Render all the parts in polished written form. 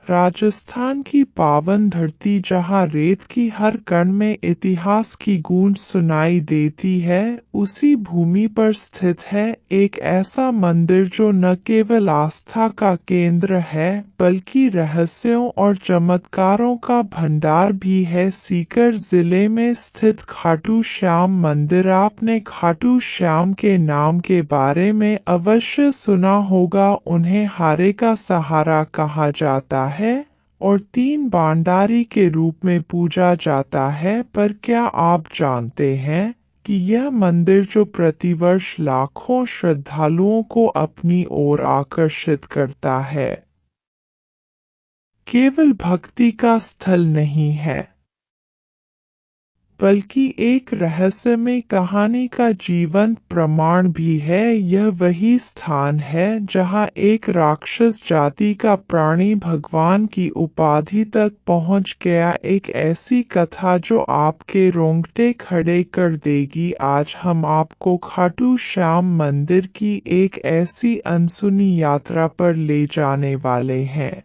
राजस्थान की पावन धरती जहाँ रेत की हर कण में इतिहास की गूंज सुनाई देती है, उसी भूमि पर स्थित है एक ऐसा मंदिर जो न केवल आस्था का केंद्र है बल्कि रहस्यों और चमत्कारों का भंडार भी है। सीकर जिले में स्थित खाटू श्याम मंदिर। आपने खाटू श्याम के नाम के बारे में अवश्य सुना होगा। उन्हें हारे का सहारा कहा जाता है और तीन भंडारी के रूप में पूजा जाता है। पर क्या आप जानते हैं कि यह मंदिर जो प्रतिवर्ष लाखों श्रद्धालुओं को अपनी ओर आकर्षित करता है, केवल भक्ति का स्थल नहीं है बल्कि एक रहस्यमय कहानी का जीवंत प्रमाण भी है। यह वही स्थान है जहां एक राक्षस जाति का प्राणी भगवान की उपाधि तक पहुंच गया। एक ऐसी कथा जो आपके रोंगटे खड़े कर देगी। आज हम आपको खाटू श्याम मंदिर की एक ऐसी अनसुनी यात्रा पर ले जाने वाले हैं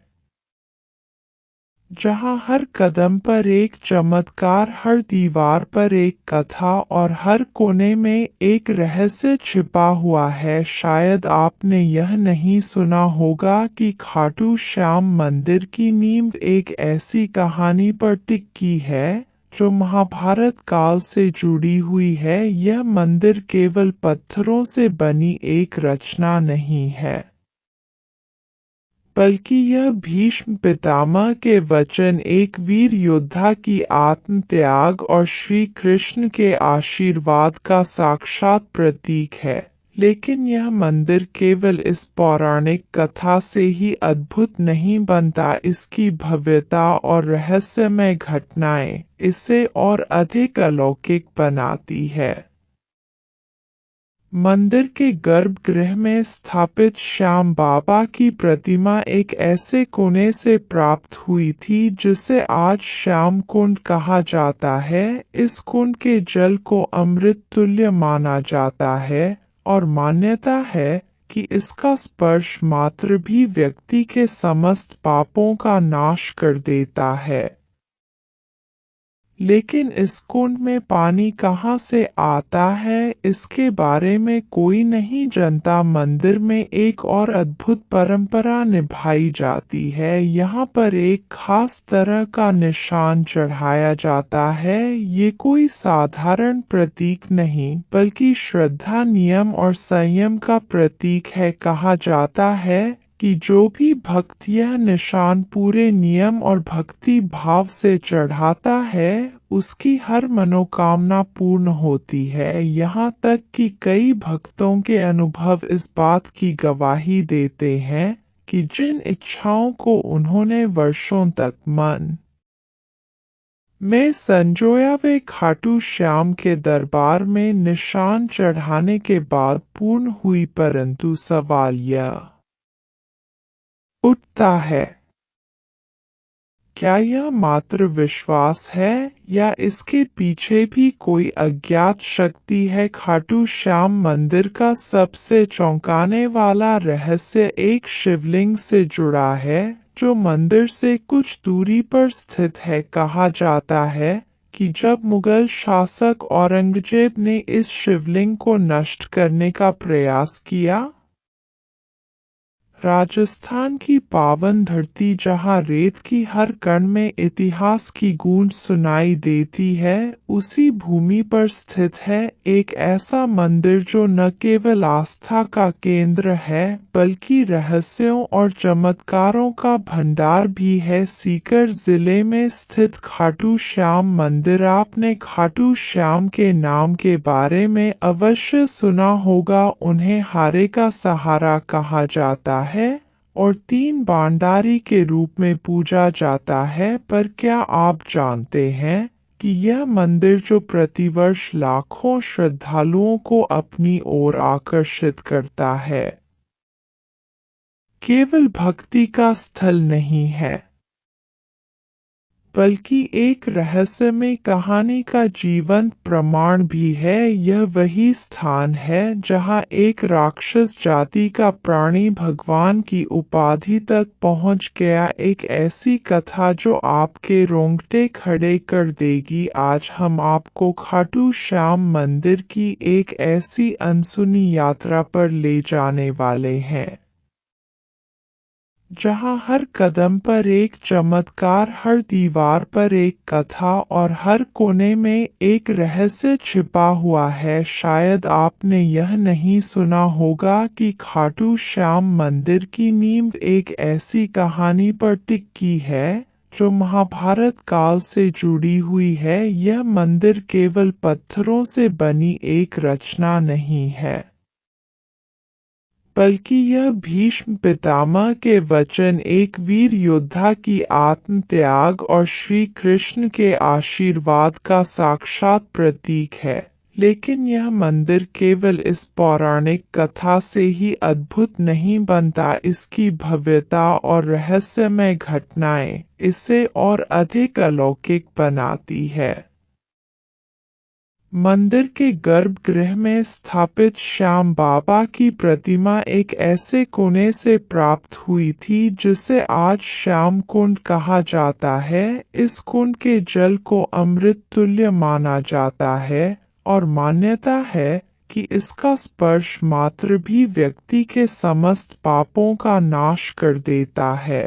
जहाँ हर कदम पर एक चमत्कार, हर दीवार पर एक कथा और हर कोने में एक रहस्य छिपा हुआ है। शायद आपने यह नहीं सुना होगा कि खाटू श्याम मंदिर की नींव एक ऐसी कहानी पर टिकी है जो महाभारत काल से जुड़ी हुई है। यह मंदिर केवल पत्थरों से बनी एक रचना नहीं है बल्कि यह भीष्म पितामह के वचन, एक वीर योद्धा की आत्म त्याग और श्री कृष्ण के आशीर्वाद का साक्षात प्रतीक है। लेकिन यह मंदिर केवल इस पौराणिक कथा से ही अद्भुत नहीं बनता, इसकी भव्यता और रहस्यमय घटनाएं इसे और अधिक अलौकिक बनाती है। मंदिर के गर्भगृह में स्थापित श्याम बाबा की प्रतिमा एक ऐसे कोने से प्राप्त हुई थी जिसे आज श्याम कुंड कहा जाता है। इस कुंड के जल को अमृत तुल्य माना जाता है और मान्यता है कि इसका स्पर्श मात्र भी व्यक्ति के समस्त पापों का नाश कर देता है। लेकिन इस कुंड में पानी कहाँ से आता है, इसके बारे में कोई नहीं जानता। मंदिर में एक और अद्भुत परंपरा निभाई जाती है। यहाँ पर एक खास तरह का निशान चढ़ाया जाता है। ये कोई साधारण प्रतीक नहीं बल्कि श्रद्धा, नियम और संयम का प्रतीक है। कहा जाता है कि जो भी भक्त यह निशान पूरे नियम और भक्ति भाव से चढ़ाता है, उसकी हर मनोकामना पूर्ण होती है। यहाँ तक कि कई भक्तों के अनुभव इस बात की गवाही देते हैं कि जिन इच्छाओं को उन्होंने वर्षों तक मन में संजोया वे खाटू श्याम के दरबार में निशान चढ़ाने के बाद पूर्ण हुई। परंतु सवाल यह उठता है, क्या यह मात्र विश्वास है या इसके पीछे भी कोई अज्ञात शक्ति है? खाटू श्याम मंदिर का सबसे चौंकाने वाला रहस्य एक शिवलिंग से जुड़ा है जो मंदिर से कुछ दूरी पर स्थित है। कहा जाता है कि जब मुगल शासक औरंगजेब ने इस शिवलिंग को नष्ट करने का प्रयास किया, राजस्थान की पावन धरती जहाँ रेत की हर कण में इतिहास की गूंज सुनाई देती है, उसी भूमि पर स्थित है एक ऐसा मंदिर जो न केवल आस्था का केंद्र है बल्कि रहस्यों और चमत्कारों का भंडार भी है। सीकर जिले में स्थित खाटू श्याम मंदिर। आपने खाटू श्याम के नाम के बारे में अवश्य सुना होगा। उन्हें हारे का सहारा कहा जाता है और तीन भंडारी के रूप में पूजा जाता है। पर क्या आप जानते हैं कि यह मंदिर जो प्रतिवर्ष लाखों श्रद्धालुओं को अपनी ओर आकर्षित करता है, केवल भक्ति का स्थल नहीं है बल्कि एक रहस्यमय कहानी का जीवंत प्रमाण भी है। यह वही स्थान है जहां एक राक्षस जाति का प्राणी भगवान की उपाधि तक पहुंच गया। एक ऐसी कथा जो आपके रोंगटे खड़े कर देगी। आज हम आपको खाटू श्याम मंदिर की एक ऐसी अनसुनी यात्रा पर ले जाने वाले हैं जहां हर कदम पर एक चमत्कार, हर दीवार पर एक कथा और हर कोने में एक रहस्य छिपा हुआ है। शायद आपने यह नहीं सुना होगा कि खाटू श्याम मंदिर की नींव एक ऐसी कहानी पर टिकी है जो महाभारत काल से जुड़ी हुई है। यह मंदिर केवल पत्थरों से बनी एक रचना नहीं है, बल्कि यह भीष्म पितामह के वचन, एक वीर योद्धा की आत्म त्याग और श्री कृष्ण के आशीर्वाद का साक्षात प्रतीक है। लेकिन यह मंदिर केवल इस पौराणिक कथा से ही अद्भुत नहीं बनता, इसकी भव्यता और रहस्यमय घटनाएं इसे और अधिक अलौकिक बनाती है। मंदिर के गर्भगृह में स्थापित श्याम बाबा की प्रतिमा एक ऐसे कोने से प्राप्त हुई थी जिसे आज श्याम कुंड कहा जाता है। इस कुंड के जल को अमृत तुल्य माना जाता है और मान्यता है कि इसका स्पर्श मात्र भी व्यक्ति के समस्त पापों का नाश कर देता है।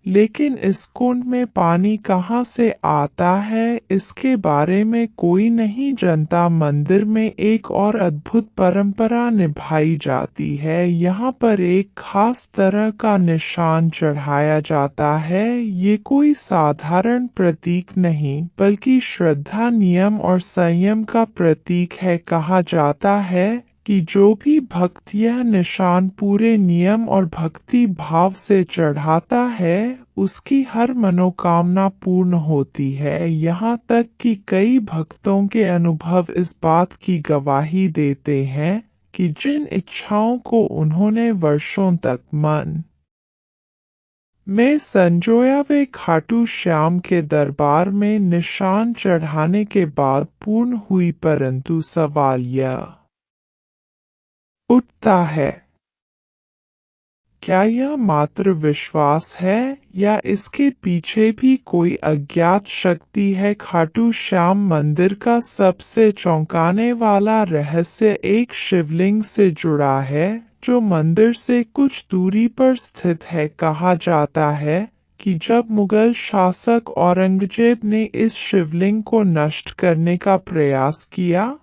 लेकिन इस कुंड में पानी कहाँ से आता है, इसके बारे में कोई नहीं जानता। मंदिर में एक और अद्भुत परंपरा निभाई जाती है। यहाँ पर एक खास तरह का निशान चढ़ाया जाता है। ये कोई साधारण प्रतीक नहीं, बल्कि श्रद्धा, नियम और संयम का प्रतीक है। कहा जाता है कि जो भी भक्त यह निशान पूरे नियम और भक्ति भाव से चढ़ाता है, उसकी हर मनोकामना पूर्ण होती है। यहाँ तक कि कई भक्तों के अनुभव इस बात की गवाही देते हैं कि जिन इच्छाओं को उन्होंने वर्षों तक मन में संजोया वे खाटू श्याम के दरबार में निशान चढ़ाने के बाद पूर्ण हुई। परंतु सवाल यह उठता है, क्या यह मात्र विश्वास है या इसके पीछे भी कोई अज्ञात शक्ति है? खाटू श्याम मंदिर का सबसे चौंकाने वाला रहस्य एक शिवलिंग से जुड़ा है जो मंदिर से कुछ दूरी पर स्थित है। कहा जाता है कि जब मुगल शासक औरंगजेब ने इस शिवलिंग को नष्ट करने का प्रयास किया,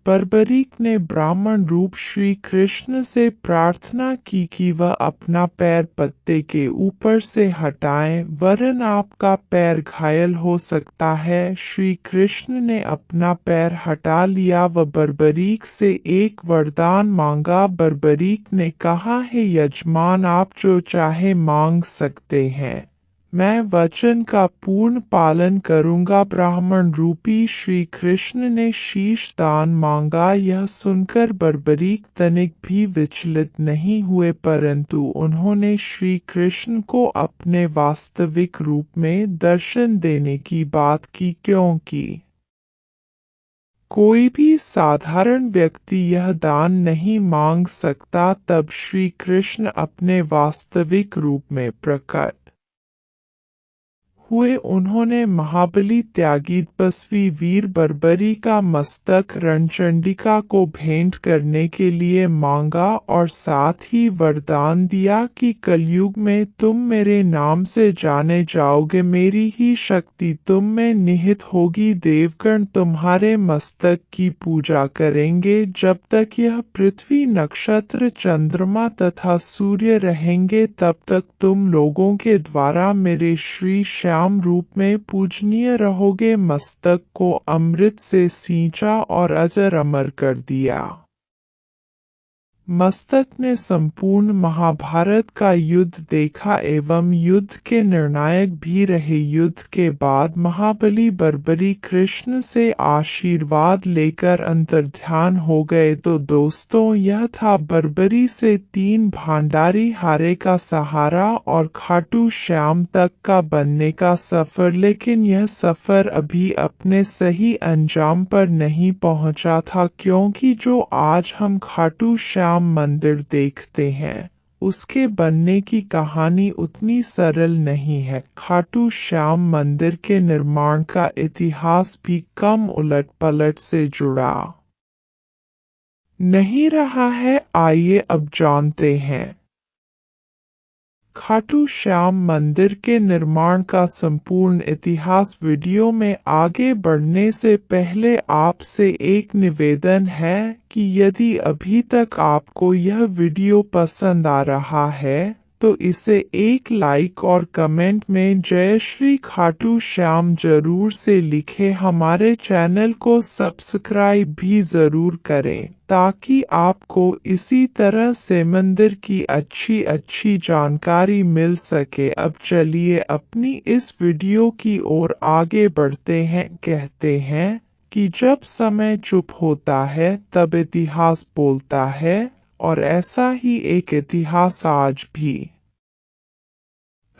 बर्बरीक ने ब्राह्मण रूप श्री कृष्ण से प्रार्थना की कि वह अपना पैर पत्ते के ऊपर से हटाएं, वरन आपका पैर घायल हो सकता है। श्री कृष्ण ने अपना पैर हटा लिया व बर्बरीक से एक वरदान मांगा। बर्बरीक ने कहा, हे यजमान, आप जो चाहे मांग सकते हैं, मैं वचन का पूर्ण पालन करूंगा। ब्राह्मण रूपी श्री कृष्ण ने शीश दान मांगा। यह सुनकर बर्बरीक तनिक भी विचलित नहीं हुए, परंतु उन्होंने श्री कृष्ण को अपने वास्तविक रूप में दर्शन देने की बात की, क्योंकि कोई भी साधारण व्यक्ति यह दान नहीं मांग सकता। तब श्री कृष्ण अपने वास्तविक रूप में प्रकट हुए। उन्होंने महाबली त्यागी तपस्वी वीर बर्बरी का मस्तक रणचंडिका को भेंट करने के लिए मांगा और साथ ही वरदान दिया कि कलयुग में तुम मेरे नाम से जाने जाओगे, मेरी ही शक्ति तुम में निहित होगी। देवगण तुम्हारे मस्तक की पूजा करेंगे। जब तक यह पृथ्वी, नक्षत्र, चंद्रमा तथा सूर्य रहेंगे, तब तक तुम लोगों के द्वारा मेरे श्री श्याम रूप में पूजनीय रहोगे। मस्तक को अमृत से सींचा और अजर अमर कर दिया। मस्तक ने संपूर्ण महाभारत का युद्ध देखा एवं युद्ध के निर्णायक भी रहे। युद्ध के बाद महाबली बर्बरी कृष्ण से आशीर्वाद लेकर अंतर्ध्यान हो गए। तो दोस्तों, यह था बर्बरी से 3 भंडारी हारे का सहारा और खाटू श्याम तक का बनने का सफर। लेकिन यह सफर अभी अपने सही अंजाम पर नहीं पहुंचा था, क्योंकि जो आज हम खाटू श्याम मंदिर देखते हैं उसके बनने की कहानी उतनी सरल नहीं है। खाटू श्याम मंदिर के निर्माण का इतिहास भी कम उलट पलट से जुड़ा नहीं रहा है। आइए अब जानते हैं खाटू श्याम मंदिर के निर्माण का संपूर्ण इतिहास। वीडियो में आगे बढ़ने से पहले आपसे एक निवेदन है कि यदि अभी तक आपको यह वीडियो पसंद आ रहा है तो इसे एक लाइक और कमेंट में जय श्री खाटू श्याम जरूर से लिखें। हमारे चैनल को सब्सक्राइब भी जरूर करें ताकि आपको इसी तरह से मंदिर की अच्छी अच्छी जानकारी मिल सके। अब चलिए अपनी इस वीडियो की ओर आगे बढ़ते हैं। कहते हैं कि जब समय चुप होता है तब इतिहास बोलता है, और ऐसा ही एक इतिहास आज भी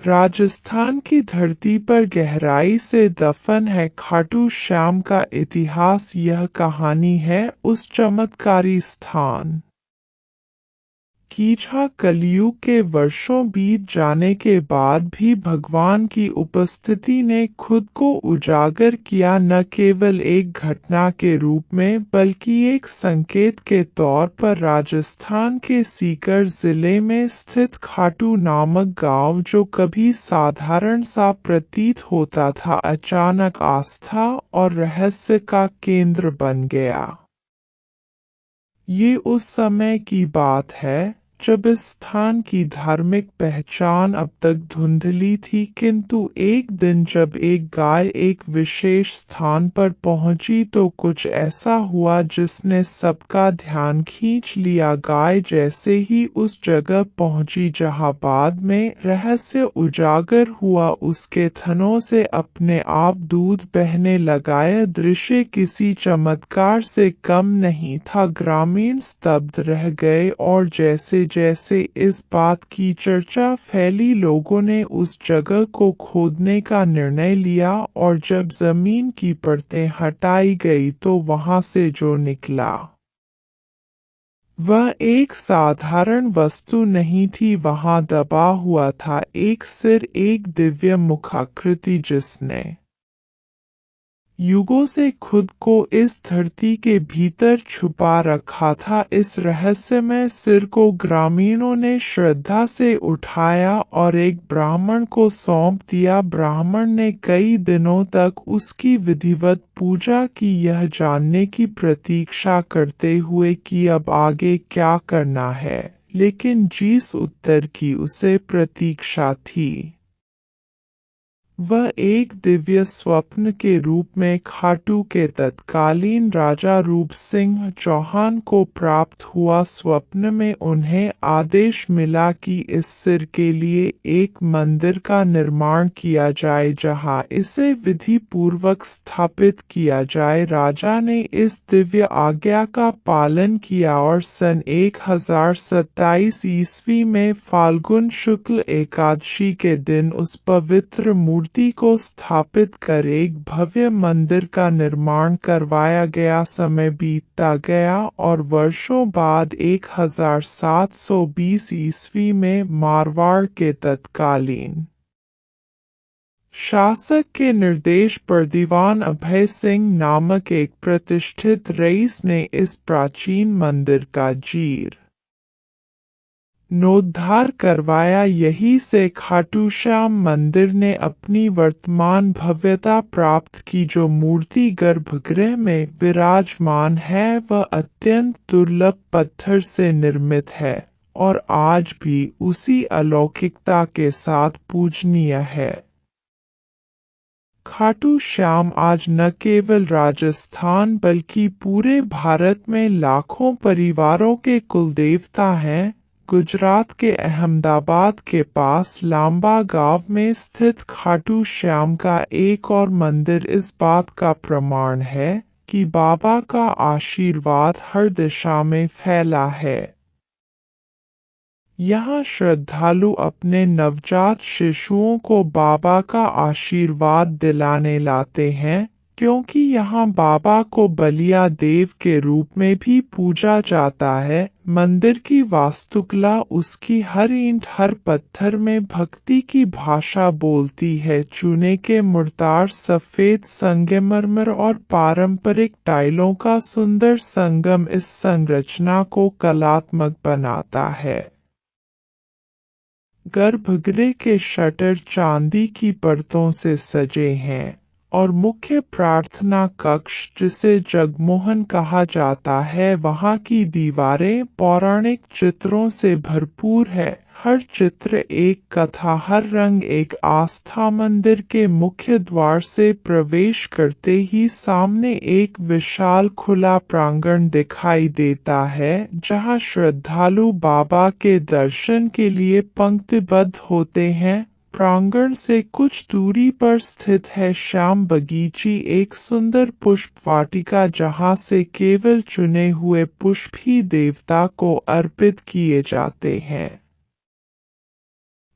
राजस्थान की धरती पर गहराई से दफन है। खाटू श्याम का इतिहास यह कहानी है उस चमत्कारी स्थान की जहाँ कलयुग के वर्षों बीत जाने के बाद भी भगवान की उपस्थिति ने खुद को उजागर किया, न केवल एक घटना के रूप में बल्कि एक संकेत के तौर पर। राजस्थान के सीकर जिले में स्थित खाटू नामक गांव, जो कभी साधारण सा प्रतीत होता था, अचानक आस्था और रहस्य का केंद्र बन गया। ये उस समय की बात है जब इस स्थान की धार्मिक पहचान अब तक धुंधली थी, किंतु एक दिन जब एक गाय एक विशेष स्थान पर पहुंची तो कुछ ऐसा हुआ जिसने सबका ध्यान खींच लिया। गाय जैसे ही उस जगह पहुंची जहां बाद में रहस्य उजागर हुआ, उसके थनों से अपने आप दूध बहने लगा। यह दृश्य किसी चमत्कार से कम नहीं था। ग्रामीण स्तब्ध रह गए और जैसे जैसे इस बात की चर्चा फैली, लोगों ने उस जगह को खोदने का निर्णय लिया, और जब जमीन की परतें हटाई गई तो वहां से जो निकला वह एक साधारण वस्तु नहीं थी। वहां दबा हुआ था एक सिर, एक दिव्य मुखाकृति जिसने युगों से खुद को इस धरती के भीतर छुपा रखा था। इस रहस्यमय सिर को ग्रामीणों ने श्रद्धा से उठाया और एक ब्राह्मण को सौंप दिया। ब्राह्मण ने कई दिनों तक उसकी विधिवत पूजा की, यह जानने की प्रतीक्षा करते हुए कि अब आगे क्या करना है। लेकिन जिस उत्तर की उसे प्रतीक्षा थी वह एक दिव्य स्वप्न के रूप में खाटू के तत्कालीन राजा रूप सिंह चौहान को प्राप्त हुआ। स्वप्न में उन्हें आदेश मिला कि इस सिर के लिए एक मंदिर का निर्माण किया जाए जहां इसे विधि पूर्वक स्थापित किया जाए। राजा ने इस दिव्य आज्ञा का पालन किया और सन 1027 ईस्वी में फाल्गुन शुक्ल एकादशी के दिन उस पवित्र मूर्ति को स्थापित कर एक भव्य मंदिर का निर्माण करवाया गया। समय बीतता गया और वर्षों बाद 1720 ईस्वी में मारवाड़ के तत्कालीन शासक के निर्देश पर दीवान अभय सिंह नामक एक प्रतिष्ठित रईस ने इस प्राचीन मंदिर का जीर्णोद्धार करवाया। यही से खाटू श्याम मंदिर ने अपनी वर्तमान भव्यता प्राप्त की। जो मूर्ति गर्भगृह में विराजमान है वह अत्यंत दुर्लभ पत्थर से निर्मित है और आज भी उसी अलौकिकता के साथ पूजनीय है। खाटू श्याम आज न केवल राजस्थान बल्कि पूरे भारत में लाखों परिवारों के कुलदेवता हैं। गुजरात के अहमदाबाद के पास लांबा गांव में स्थित खाटू श्याम का एक और मंदिर इस बात का प्रमाण है कि बाबा का आशीर्वाद हर दिशा में फैला है। यहाँ श्रद्धालु अपने नवजात शिशुओं को बाबा का आशीर्वाद दिलाने लाते हैं, क्योंकि यहाँ बाबा को बलिया देव के रूप में भी पूजा जाता है। मंदिर की वास्तुकला उसकी हर ईंट हर पत्थर में भक्ति की भाषा बोलती है। चूने के मुर्तार, सफेद संगमरमर और पारंपरिक टाइलों का सुंदर संगम इस संरचना को कलात्मक बनाता है। गर्भगृह के शटर चांदी की परतों से सजे हैं और मुख्य प्रार्थना कक्ष, जिसे जगमोहन कहा जाता है, वहाँ की दीवारें पौराणिक चित्रों से भरपूर है। हर चित्र एक कथा, हर रंग एक आस्था। मंदिर के मुख्य द्वार से प्रवेश करते ही सामने एक विशाल खुला प्रांगण दिखाई देता है, जहाँ श्रद्धालु बाबा के दर्शन के लिए पंक्तिबद्ध होते हैं। प्रांगण से कुछ दूरी पर स्थित है श्याम बगीची, एक सुंदर पुष्प वाटिका, जहाँ से केवल चुने हुए पुष्प ही देवता को अर्पित किए जाते हैं।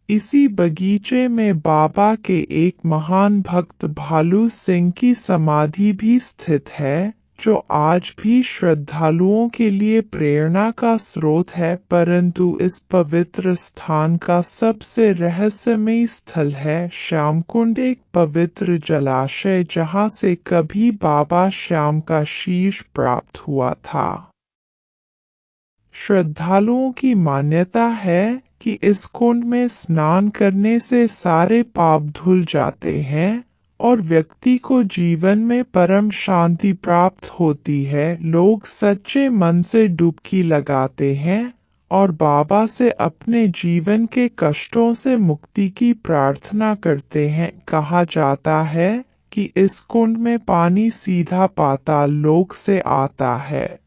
इसी बगीचे में बाबा के एक महान भक्त भालू सिंह की समाधि भी स्थित है, जो आज भी श्रद्धालुओं के लिए प्रेरणा का स्रोत है। परंतु इस पवित्र स्थान का सबसे रहस्यमयी स्थल है श्यामकुंड, एक पवित्र जलाशय जहाँ से कभी बाबा श्याम का शीश प्राप्त हुआ था। श्रद्धालुओं की मान्यता है कि इस कुंड में स्नान करने से सारे पाप धुल जाते हैं और व्यक्ति को जीवन में परम शांति प्राप्त होती है। लोग सच्चे मन से डुबकी लगाते हैं और बाबा से अपने जीवन के कष्टों से मुक्ति की प्रार्थना करते हैं। कहा जाता है कि इस कुंड में पानी सीधा पाताल लोक से आता है,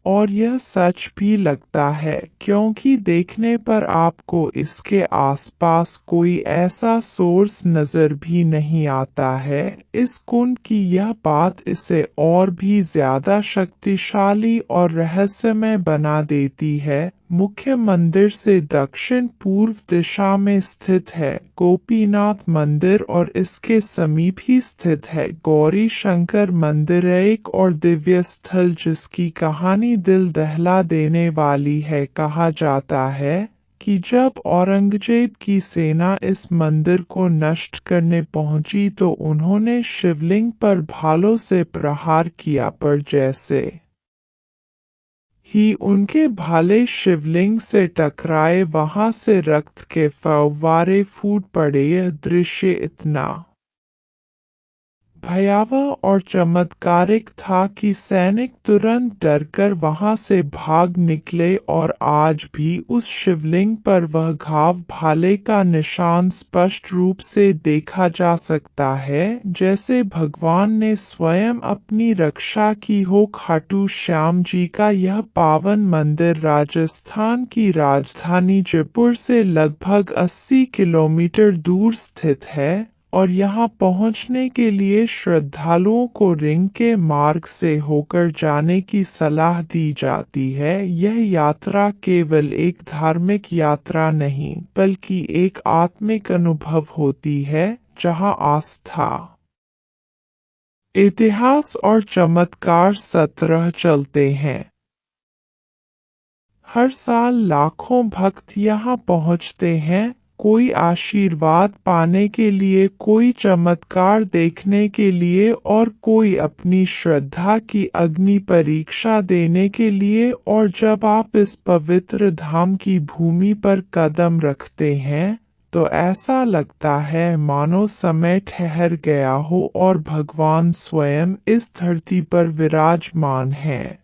और यह सच भी लगता है, क्योंकि देखने पर आपको इसके आसपास कोई ऐसा सोर्स नजर भी नहीं आता है। इस कुंड की यह बात इसे और भी ज्यादा शक्तिशाली और रहस्यमय बना देती है। मुख्य मंदिर से दक्षिण पूर्व दिशा में स्थित है गोपीनाथ मंदिर और इसके समीप ही स्थित है गौरी शंकर मंदिर, एक और दिव्य स्थल जिसकी कहानी दिल दहला देने वाली है। कहा जाता है कि जब औरंगजेब की सेना इस मंदिर को नष्ट करने पहुंची तो उन्होंने शिवलिंग पर भालों से प्रहार किया, पर जैसे ही उनके भाले शिवलिंग से टकराए वहां से रक्त के फव्वारे फूट पड़े। यह दृश्य इतना भयावह और चमत्कारिक था कि सैनिक तुरंत डरकर वहां से भाग निकले और आज भी उस शिवलिंग पर वह घाव भाले का निशान स्पष्ट रूप से देखा जा सकता है, जैसे भगवान ने स्वयं अपनी रक्षा की हो। खाटू श्याम जी का यह पावन मंदिर राजस्थान की राजधानी जयपुर से लगभग 80 किलोमीटर दूर स्थित है और यहाँ पहुँचने के लिए श्रद्धालुओं को रिंग के मार्ग से होकर जाने की सलाह दी जाती है। यह यात्रा केवल एक धार्मिक यात्रा नहीं बल्कि एक आत्मिक अनुभव होती है, जहाँ आस्था, इतिहास और चमत्कार सतरह चलते हैं। हर साल लाखों भक्त यहाँ पहुँचते हैं, कोई आशीर्वाद पाने के लिए, कोई चमत्कार देखने के लिए और कोई अपनी श्रद्धा की अग्नि परीक्षा देने के लिए। और जब आप इस पवित्र धाम की भूमि पर कदम रखते हैं तो ऐसा लगता है मानो समय ठहर गया हो और भगवान स्वयं इस धरती पर विराजमान हैं।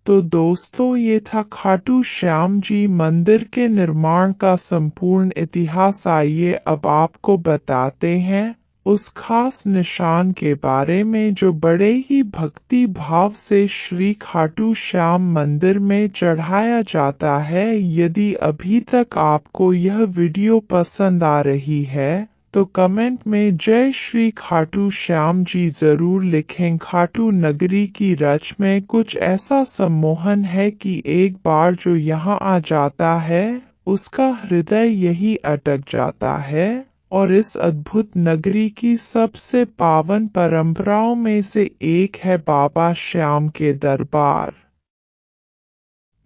तो दोस्तों, ये था खाटू श्याम जी मंदिर के निर्माण का संपूर्ण इतिहास। आइए अब आपको बताते हैं उस खास निशान के बारे में जो बड़े ही भक्ति भाव से श्री खाटू श्याम मंदिर में चढ़ाया जाता है। यदि अभी तक आपको यह वीडियो पसंद आ रही है तो कमेंट में जय श्री खाटू श्याम जी जरूर लिखें। खाटू नगरी की रच में कुछ ऐसा सम्मोहन है कि एक बार जो यहाँ आ जाता है उसका हृदय यही अटक जाता है। और इस अद्भुत नगरी की सबसे पावन परंपराओं में से एक है बाबा श्याम के दरबार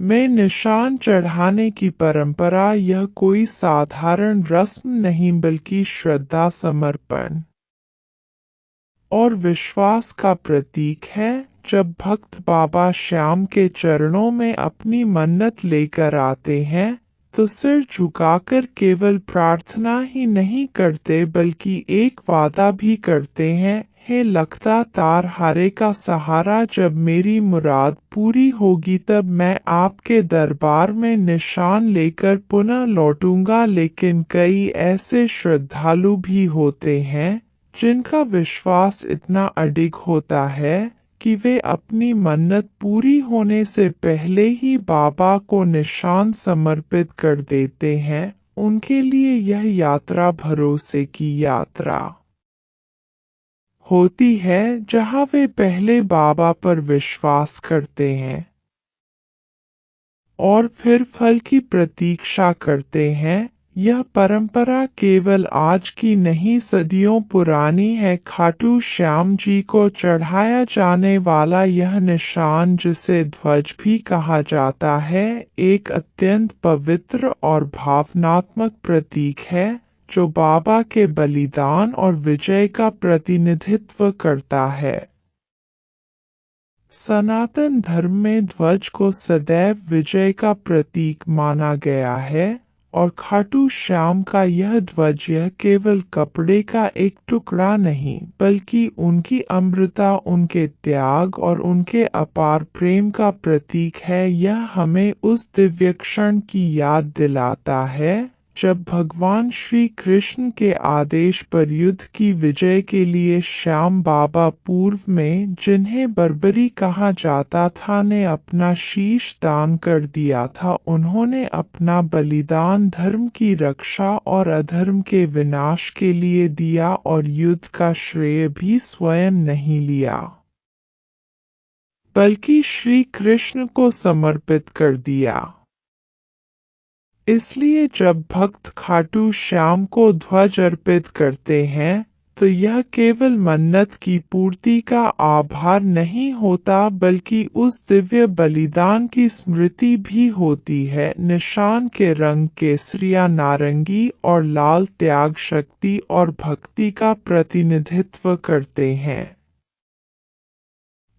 में निशान चढ़ाने की परंपरा। यह कोई साधारण रस्म नहीं बल्कि श्रद्धा, समर्पण और विश्वास का प्रतीक है। जब भक्त बाबा श्याम के चरणों में अपनी मन्नत लेकर आते हैं तो सिर झुकाकर केवल प्रार्थना ही नहीं करते बल्कि एक वादा भी करते हैं, हे लखता तार हारे का सहारा, जब मेरी मुराद पूरी होगी तब मैं आपके दरबार में निशान लेकर पुनः लौटूंगा। लेकिन कई ऐसे श्रद्धालु भी होते हैं जिनका विश्वास इतना अडिग होता है कि वे अपनी मन्नत पूरी होने से पहले ही बाबा को निशान समर्पित कर देते हैं। उनके लिए यह यात्रा भरोसे की यात्रा होती है, जहां वे पहले बाबा पर विश्वास करते हैं और फिर फल की प्रतीक्षा करते हैं। यह परंपरा केवल आज की नहीं, सदियों पुरानी है। खाटू श्याम जी को चढ़ाया जाने वाला यह निशान, जिसे ध्वज भी कहा जाता है, एक अत्यंत पवित्र और भावनात्मक प्रतीक है जो बाबा के बलिदान और विजय का प्रतिनिधित्व करता है। सनातन धर्म में ध्वज को सदैव विजय का प्रतीक माना गया है और खाटू श्याम का यह ध्वज यह केवल कपड़े का एक टुकड़ा नहीं बल्कि उनकी अमृता, उनके त्याग और उनके अपार प्रेम का प्रतीक है। यह हमें उस दिव्य क्षण की याद दिलाता है जब भगवान श्री कृष्ण के आदेश पर युद्ध की विजय के लिए श्याम बाबा, पूर्व में जिन्हें बर्बरी कहा जाता था, ने अपना शीश दान कर दिया था। उन्होंने अपना बलिदान धर्म की रक्षा और अधर्म के विनाश के लिए दिया और युद्ध का श्रेय भी स्वयं नहीं लिया बल्कि श्री कृष्ण को समर्पित कर दिया। इसलिए जब भक्त खाटू श्याम को ध्वज अर्पित करते हैं तो यह केवल मन्नत की पूर्ति का आभार नहीं होता बल्कि उस दिव्य बलिदान की स्मृति भी होती है। निशान के रंग केसरिया, नारंगी और लाल त्याग, शक्ति और भक्ति का प्रतिनिधित्व करते हैं।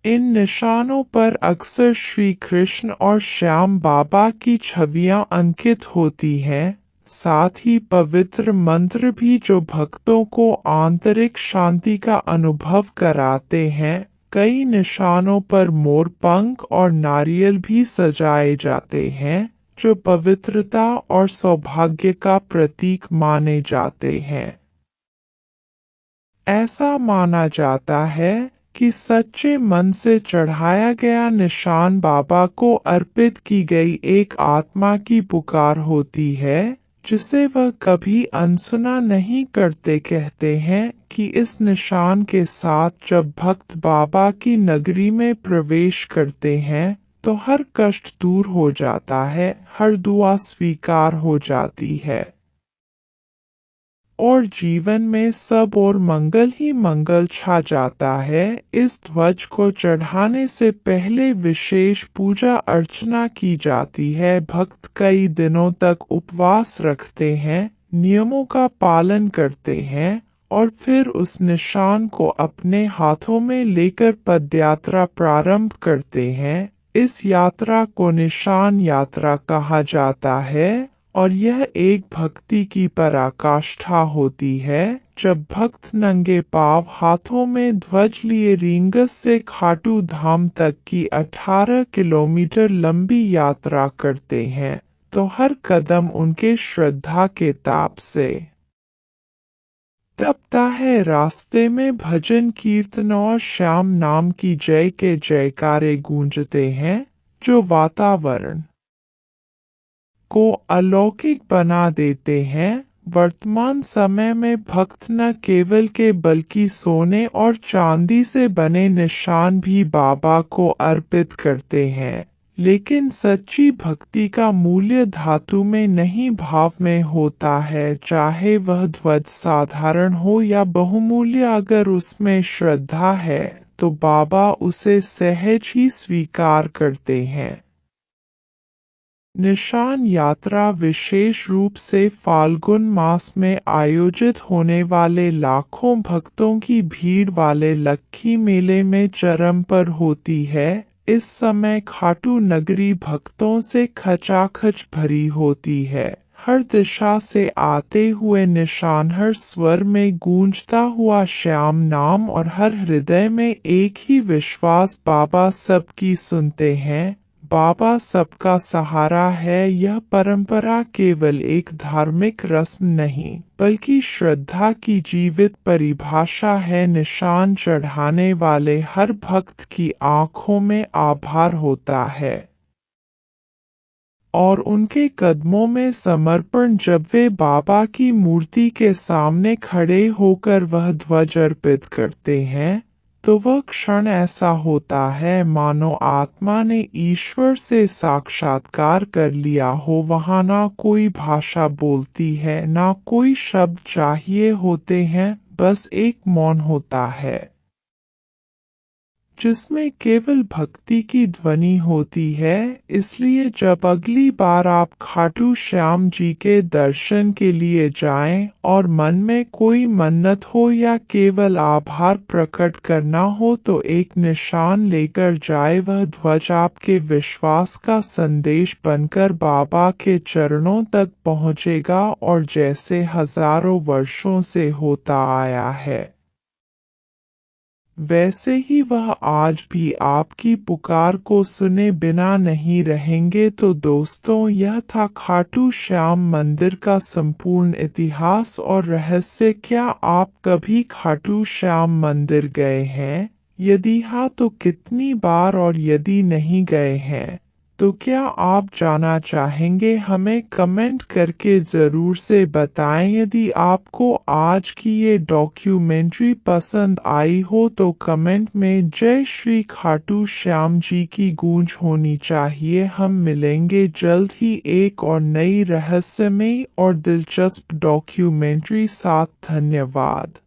इन निशानों पर अक्सर श्री कृष्ण और श्याम बाबा की छवियां अंकित होती हैं, साथ ही पवित्र मंत्र भी जो भक्तों को आंतरिक शांति का अनुभव कराते हैं। कई निशानों पर मोर पंख और नारियल भी सजाए जाते हैं जो पवित्रता और सौभाग्य का प्रतीक माने जाते हैं। ऐसा माना जाता है कि सच्चे मन से चढ़ाया गया निशान बाबा को अर्पित की गई एक आत्मा की पुकार होती है जिसे वह कभी अनसुना नहीं करते। कहते हैं कि इस निशान के साथ जब भक्त बाबा की नगरी में प्रवेश करते हैं तो हर कष्ट दूर हो जाता है, हर दुआ स्वीकार हो जाती है और जीवन में सब और मंगल ही मंगल छा जाता है। इस ध्वज को चढ़ाने से पहले विशेष पूजा अर्चना की जाती है। भक्त कई दिनों तक उपवास रखते हैं, नियमों का पालन करते हैं और फिर उस निशान को अपने हाथों में लेकर पदयात्रा प्रारंभ करते हैं। इस यात्रा को निशान यात्रा कहा जाता है और यह एक भक्ति की पराकाष्ठा होती है जब भक्त नंगे पांव हाथों में ध्वज लिए रींगस से खाटू धाम तक की 18 किलोमीटर लंबी यात्रा करते हैं, तो हर कदम उनके श्रद्धा के ताप से तपता है। रास्ते में भजन कीर्तन और श्याम नाम की जय के जयकारे गूंजते हैं, जो वातावरण को अलौकिक बना देते हैं। वर्तमान समय में भक्त न केवल के बल्कि सोने और चांदी से बने निशान भी बाबा को अर्पित करते हैं, लेकिन सच्ची भक्ति का मूल्य धातु में नहीं भाव में होता है। चाहे वह ध्वज साधारण हो या बहुमूल्य, अगर उसमें श्रद्धा है तो बाबा उसे सहज ही स्वीकार करते हैं। निशान यात्रा विशेष रूप से फाल्गुन मास में आयोजित होने वाले लाखों भक्तों की भीड़ वाले लक्खी मेले में चरम पर होती है। इस समय खाटू नगरी भक्तों से खचाखच भरी होती है। हर दिशा से आते हुए निशान, हर स्वर में गूंजता हुआ श्याम नाम, और हर हृदय में एक ही विश्वास, बाबा सबकी सुनते हैं, बाबा सबका सहारा है। यह परंपरा केवल एक धार्मिक रस्म नहीं, बल्कि श्रद्धा की जीवित परिभाषा है। निशान चढ़ाने वाले हर भक्त की आंखों में आभार होता है और उनके कदमों में समर्पण। जब वे बाबा की मूर्ति के सामने खड़े होकर वह ध्वज अर्पित करते हैं, तो वह क्षण ऐसा होता है मानो आत्मा ने ईश्वर से साक्षात्कार कर लिया हो। वहाँ ना कोई भाषा बोलती है, ना कोई शब्द चाहिए होते हैं, बस एक मौन होता है जिसमें केवल भक्ति की ध्वनि होती है। इसलिए जब अगली बार आप खाटू श्याम जी के दर्शन के लिए जाएं और मन में कोई मन्नत हो या केवल आभार प्रकट करना हो, तो एक निशान लेकर जाए। वह ध्वज आपके विश्वास का संदेश बनकर बाबा के चरणों तक पहुंचेगा और जैसे हजारों वर्षों से होता आया है, वैसे ही वह आज भी आपकी पुकार को सुने बिना नहीं रहेंगे। तो दोस्तों, यह था खाटू श्याम मंदिर का संपूर्ण इतिहास और रहस्य। क्या आप कभी खाटू श्याम मंदिर गए हैं? यदि हाँ, तो कितनी बार? और यदि नहीं गए हैं तो क्या आप जाना चाहेंगे? हमें कमेंट करके ज़रूर से बताएं। यदि आपको आज की ये डॉक्यूमेंट्री पसंद आई हो तो कमेंट में जय श्री खाटू श्याम जी की गूंज होनी चाहिए। हम मिलेंगे जल्द ही एक और नई रहस्यमयी और दिलचस्प डॉक्यूमेंट्री साथ। धन्यवाद।